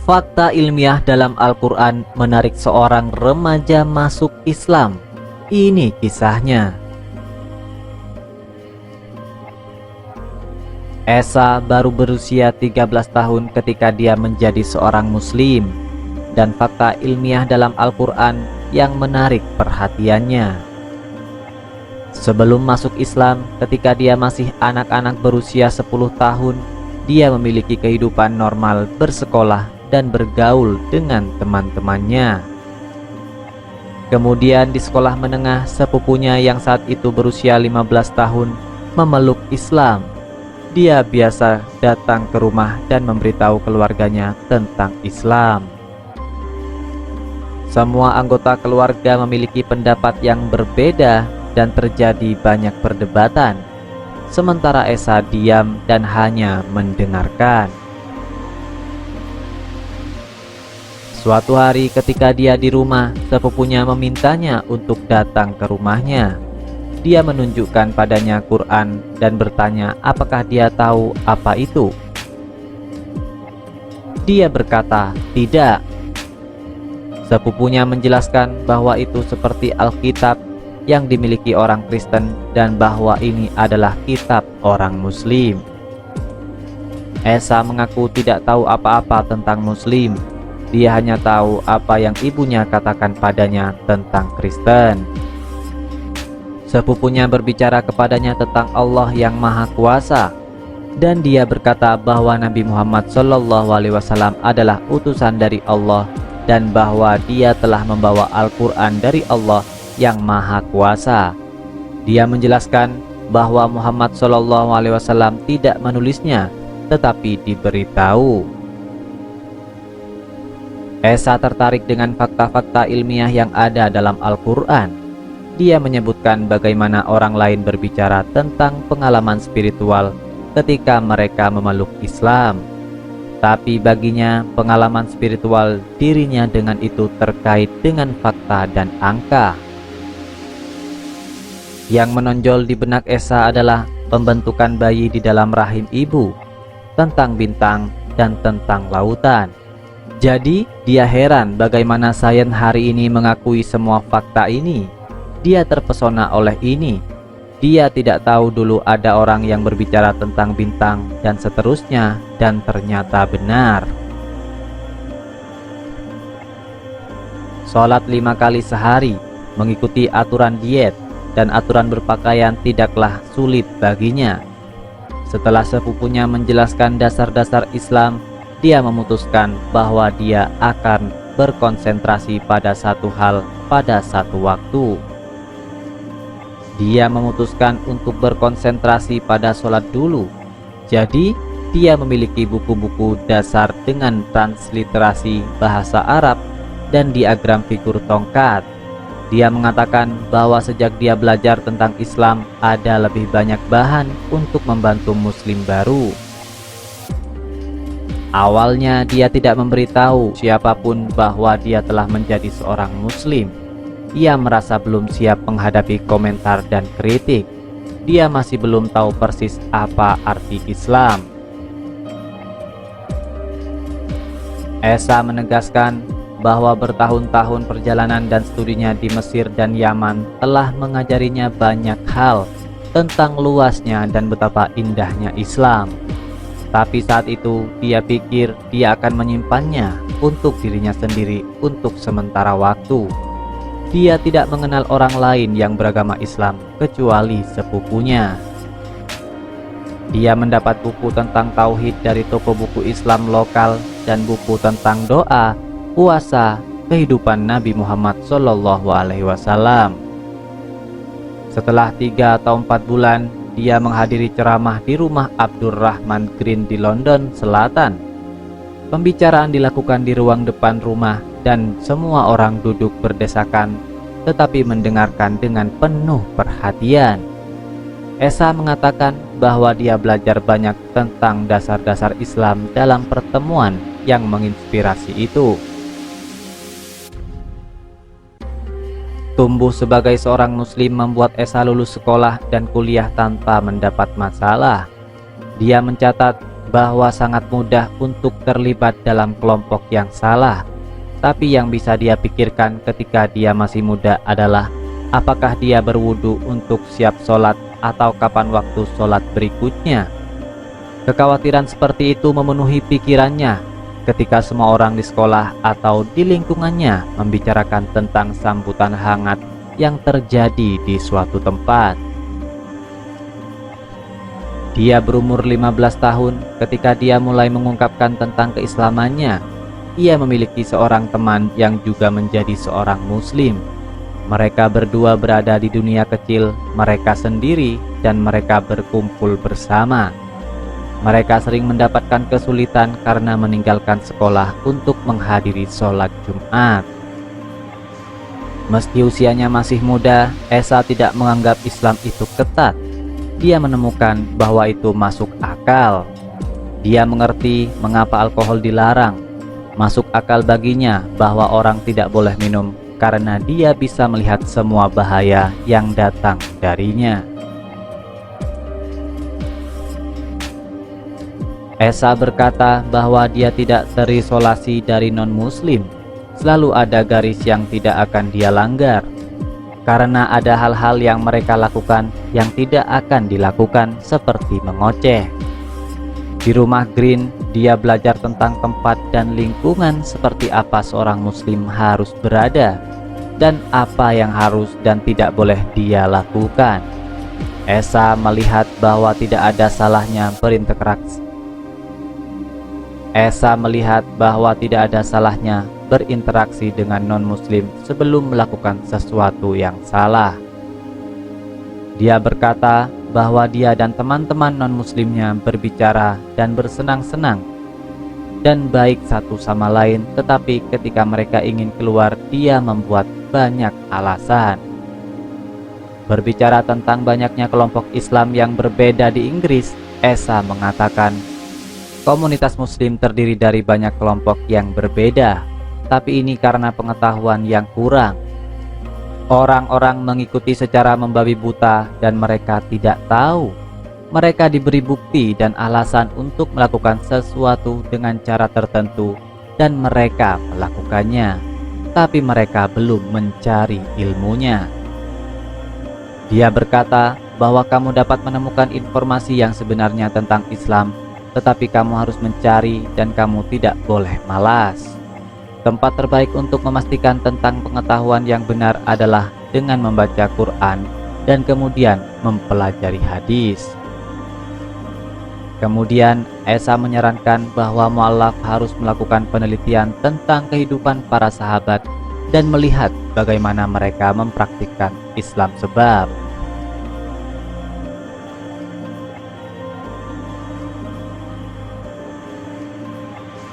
Fakta ilmiah dalam Al-Quran menarik seorang remaja masuk Islam. Ini kisahnya. Esa baru berusia 13 tahun ketika dia menjadi seorang muslim. Dan fakta ilmiah dalam Al-Quran yang menarik perhatiannya. Sebelum masuk Islam, ketika dia masih anak-anak berusia 10 tahun, dia memiliki kehidupan normal bersekolah dan bergaul dengan teman-temannya. Kemudian di sekolah menengah, sepupunya yang saat itu berusia 15 tahun memeluk Islam. Dia biasa datang ke rumah dan memberitahu keluarganya tentang Islam. Semua anggota keluarga memiliki pendapat yang berbeda dan terjadi banyak perdebatan. Sementara Esa diam dan hanya mendengarkan. Suatu hari ketika dia di rumah, sepupunya memintanya untuk datang ke rumahnya. Dia menunjukkan padanya Quran dan bertanya apakah dia tahu apa itu. Dia berkata, "Tidak." Sepupunya menjelaskan bahwa itu seperti Alkitab yang dimiliki orang Kristen dan bahwa ini adalah kitab orang Muslim. Esa mengaku tidak tahu apa-apa tentang Muslim. Dia hanya tahu apa yang ibunya katakan padanya tentang Kristen. Sepupunya berbicara kepadanya tentang Allah yang Maha Kuasa, dan dia berkata bahwa Nabi Muhammad SAW adalah utusan dari Allah dan bahwa dia telah membawa Al-Quran dari Allah yang Maha Kuasa. Dia menjelaskan bahwa Muhammad SAW tidak menulisnya, tetapi diberitahu. Esa tertarik dengan fakta-fakta ilmiah yang ada dalam Al-Quran. Dia menyebutkan bagaimana orang lain berbicara tentang pengalaman spiritual ketika mereka memeluk Islam. Tapi baginya pengalaman spiritual dirinya dengan itu terkait dengan fakta dan angka. Yang menonjol di benak Esa adalah pembentukan bayi di dalam rahim ibu, tentang bintang dan tentang lautan. Jadi dia heran bagaimana sains hari ini mengakui semua fakta ini. Dia terpesona oleh ini. Dia tidak tahu dulu ada orang yang berbicara tentang bintang dan seterusnya, dan ternyata benar. Sholat 5 kali sehari, mengikuti aturan diet, dan aturan berpakaian tidaklah sulit baginya. Setelah sepupunya menjelaskan dasar-dasar Islam, dia memutuskan bahwa dia akan berkonsentrasi pada satu hal pada satu waktu. Dia memutuskan untuk berkonsentrasi pada sholat dulu. Jadi, dia memiliki buku-buku dasar dengan transliterasi bahasa Arab dan diagram figur tongkat. Dia mengatakan bahwa sejak dia belajar tentang Islam, ada lebih banyak bahan untuk membantu muslim baru. Awalnya dia tidak memberitahu siapapun bahwa dia telah menjadi seorang muslim. Ia merasa belum siap menghadapi komentar dan kritik. Dia masih belum tahu persis apa arti Islam. Esa menegaskan bahwa bertahun-tahun perjalanan dan studinya di Mesir dan Yaman telah mengajarinya banyak hal tentang luasnya dan betapa indahnya Islam. Tapi saat itu dia pikir dia akan menyimpannya untuk dirinya sendiri untuk sementara waktu. Dia tidak mengenal orang lain yang beragama Islam kecuali sepupunya. Dia mendapat buku tentang tauhid dari toko buku Islam lokal dan buku tentang doa, puasa, kehidupan Nabi Muhammad SAW. Setelah 3 atau 4 bulan, dia menghadiri ceramah di rumah Abdurrahman Green di London Selatan. Pembicaraan dilakukan di ruang depan rumah dan semua orang duduk berdesakan tetapi mendengarkan dengan penuh perhatian. Esa mengatakan bahwa dia belajar banyak tentang dasar-dasar Islam dalam pertemuan yang menginspirasi itu. Tumbuh sebagai seorang muslim membuat Esa lulus sekolah dan kuliah tanpa mendapat masalah. Dia mencatat bahwa sangat mudah untuk terlibat dalam kelompok yang salah. Tapi yang bisa dia pikirkan ketika dia masih muda adalah apakah dia berwudu untuk siap sholat atau kapan waktu sholat berikutnya. Kekhawatiran seperti itu memenuhi pikirannya ketika semua orang di sekolah atau di lingkungannya membicarakan tentang sambutan hangat yang terjadi di suatu tempat. Dia berumur 15 tahun ketika dia mulai mengungkapkan tentang keislamannya. Ia memiliki seorang teman yang juga menjadi seorang muslim. Mereka berdua berada di dunia kecil mereka sendiri dan mereka berkumpul bersama. Mereka sering mendapatkan kesulitan karena meninggalkan sekolah untuk menghadiri sholat Jumat. Meski usianya masih muda, Esa tidak menganggap Islam itu ketat. Dia menemukan bahwa itu masuk akal. Dia mengerti mengapa alkohol dilarang. Masuk akal baginya bahwa orang tidak boleh minum karena dia bisa melihat semua bahaya yang datang darinya. Esa berkata bahwa dia tidak terisolasi dari non-muslim. Selalu ada garis yang tidak akan dia langgar. Karena ada hal-hal yang mereka lakukan yang tidak akan dilakukan seperti mengoceh. Di rumah Green, dia belajar tentang tempat dan lingkungan seperti apa seorang muslim harus berada dan apa yang harus dan tidak boleh dia lakukan. Esa melihat bahwa tidak ada salahnya berinteraksi dengan non-muslim sebelum melakukan sesuatu yang salah. Dia berkata bahwa dia dan teman-teman non-muslimnya berbicara dan bersenang-senang dan baik satu sama lain, tetapi ketika mereka ingin keluar, dia membuat banyak alasan. Berbicara tentang banyaknya kelompok Islam yang berbeda di Inggris, Esa mengatakan, komunitas muslim terdiri dari banyak kelompok yang berbeda, tapi ini karena pengetahuan yang kurang. Orang-orang mengikuti secara membabi buta dan mereka tidak tahu. Mereka diberi bukti dan alasan untuk melakukan sesuatu dengan cara tertentu dan mereka melakukannya, tapi mereka belum mencari ilmunya. Dia berkata bahwa kamu dapat menemukan informasi yang sebenarnya tentang Islam, tetapi kamu harus mencari dan kamu tidak boleh malas. Tempat terbaik untuk memastikan tentang pengetahuan yang benar adalah dengan membaca Quran dan kemudian mempelajari hadis. Kemudian Esa menyarankan bahwa mu'allaf harus melakukan penelitian tentang kehidupan para sahabat dan melihat bagaimana mereka mempraktikkan Islam sebab